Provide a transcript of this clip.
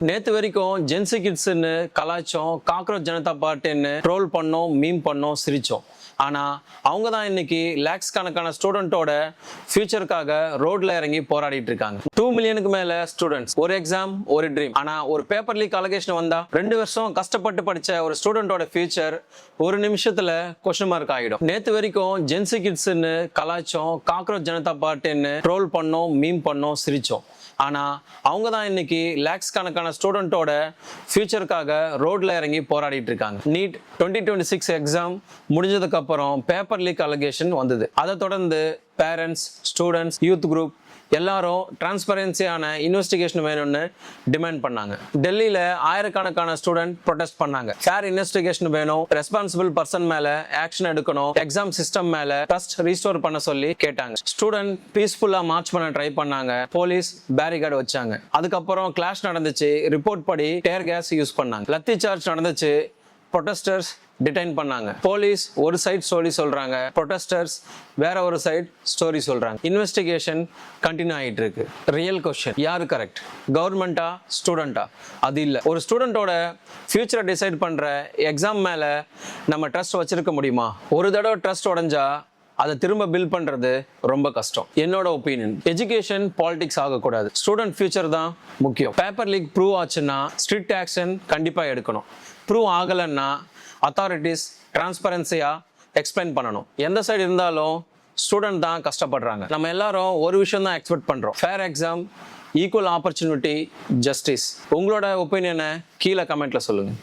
நேத்து வரைக்கும் gen Z கிட்ஸ்ன்னு கலாய்ச்சோம், cockroach Janata பார்ட்டின்னு troll பண்ணோம், மீம் பண்ணோம், சிரிச்சோம். ஆனா அவங்க தான் இன்னைக்கு லேக்ஸ் கணக்கான ஸ்டூடெண்டோட ஃபியூச்சருக்காக ரோட்ல இறங்கி போராடிட்டு இருக்காங்க. 2 மில்லியனுக்கு மேல ஸ்டூடெண்ட்ஸ், ஒரு எக்ஸாம் ஒரு ட்ரீம். ஆனா ஒரு பேப்பர் லீக் அலிகேஷன் வந்தா 2 வருஷம் கஷ்டப்பட்டு படிச்ச ஒரு ஸ்டூடெண்டோட ஃபியூச்சர் ஒரு நிமிஷத்துல கொஸ்டின் மார்க் ஆயிடும். நேத்து வரைக்கும் ஜென்சி கிட்ஸ்ன்னு கலாய்ச்சோம், காக்ரோச் ஜனதா பார்ட்டின்னு ட்ரோல் பண்ணோம், மீம் பண்ணோம், சிரிச்சோம். ஆனா அவங்க தான் இன்னைக்கு லேக்ஸ் கணக்கான ஸ்டூடெண்டோட ஃபியூச்சருக்காக ரோட்ல இறங்கி போராடிட்டு இருக்காங்க. நீட் 2026 எக்ஸாம் முடிஞ்சதுக்கு அப்புறம் பேப்பர் லீக் அலிகேஷன் வந்தது. அதை தொடர்ந்து பேரண்ட்ஸ், ஸ்டூடெண்ட்ஸ், யூத் குரூப் எல்லாரும் டிரான்ஸ்பரன்சியான இன்வெஸ்டிகேஷன் வேணும்னு டிமாண்ட் பண்ணாங்க. டெல்லியில ஆயிரக்கணக்கான ஸ்டூடெண்ட் ப்ரொடெஸ்ட் பண்ணாங்க. ஃபேர் இன்வெஸ்டிகேஷன் வேணும், ரெஸ்பான்சிபிள் பர்சன் மேல ஆக்ஷன் எடுக்கணும், எக்ஸாம் சிஸ்டம் மேல ட்ரஸ்ட் ரீஸ்டோர் பண்ண சொல்லி கேட்டாங்க. ஸ்டூடெண்ட் பீஸ்ஃபுல்லா மார்ச் பண்ண ட்ரை பண்ணாங்க. போலீஸ் பேரிகார்டு வச்சாங்க. அதுக்கப்புறம் கிளாஷ் நடந்துச்சு. ரிப்போர்ட் படி டேர் கேஸ் யூஸ் பண்ணாங்க. லத்தி சார்ஜ் நடந்துச்சு. ப்ரொடெஸ்டர்ஸ் டிடைன் பண்ணாங்க. போலீஸ் ஒரு சைட் ஸ்டோரி சொல்றாங்க, ப்ரொடெஸ்டர்ஸ் வேற ஒரு சைட் ஸ்டோரி சொல்றாங்க. இன்வெஸ்டிகேஷன் கண்டினியூ ஆகிட்டு இருக்கு. ரியல் கொஸ்டின், யாரு கரெக்ட், கவர்மெண்டா ஸ்டூடெண்டா? அது இல்லை. ஒரு ஸ்டூடெண்டோட ஃபியூச்சரை டிசைட் பண்ற எக்ஸாம் மேல நம்ம ட்ரஸ்ட் வச்சிருக்க முடியுமா? ஒரு தடவை ட்ரஸ்ட் உடைஞ்சா அதை திரும்ப பில்ட் பண்றது ரொம்ப கஷ்டம். என்னோட ஒப்பீனியன், எஜுகேஷன் பாலிடிக்ஸ் ஆகக்கூடாது. ஸ்டூடெண்ட் ஃபியூச்சர் தான் முக்கியம். பேப்பர் லீக் ப்ரூவ் ஆச்சுன்னா ஸ்ட்ரிக்ட் ஆக்ஷன் கண்டிப்பா எடுக்கணும். ப்ரூவ் ஆகலைன்னா அத்தாரிட்டிஸ் டிரான்ஸ்பரன்சியா எக்ஸ்பிளைன் பண்ணணும். எந்த சைடு இருந்தாலும் ஸ்டூடெண்ட் தான் கஷ்டப்படுறாங்க. நம்ம எல்லாரும் ஒரு விஷயம் தான் எக்ஸ்பெக்ட் பண்றோம், fair exam, equal opportunity, justice. உங்களோட ஒப்பீனியனை கீழே கமெண்ட்ல சொல்லுங்க.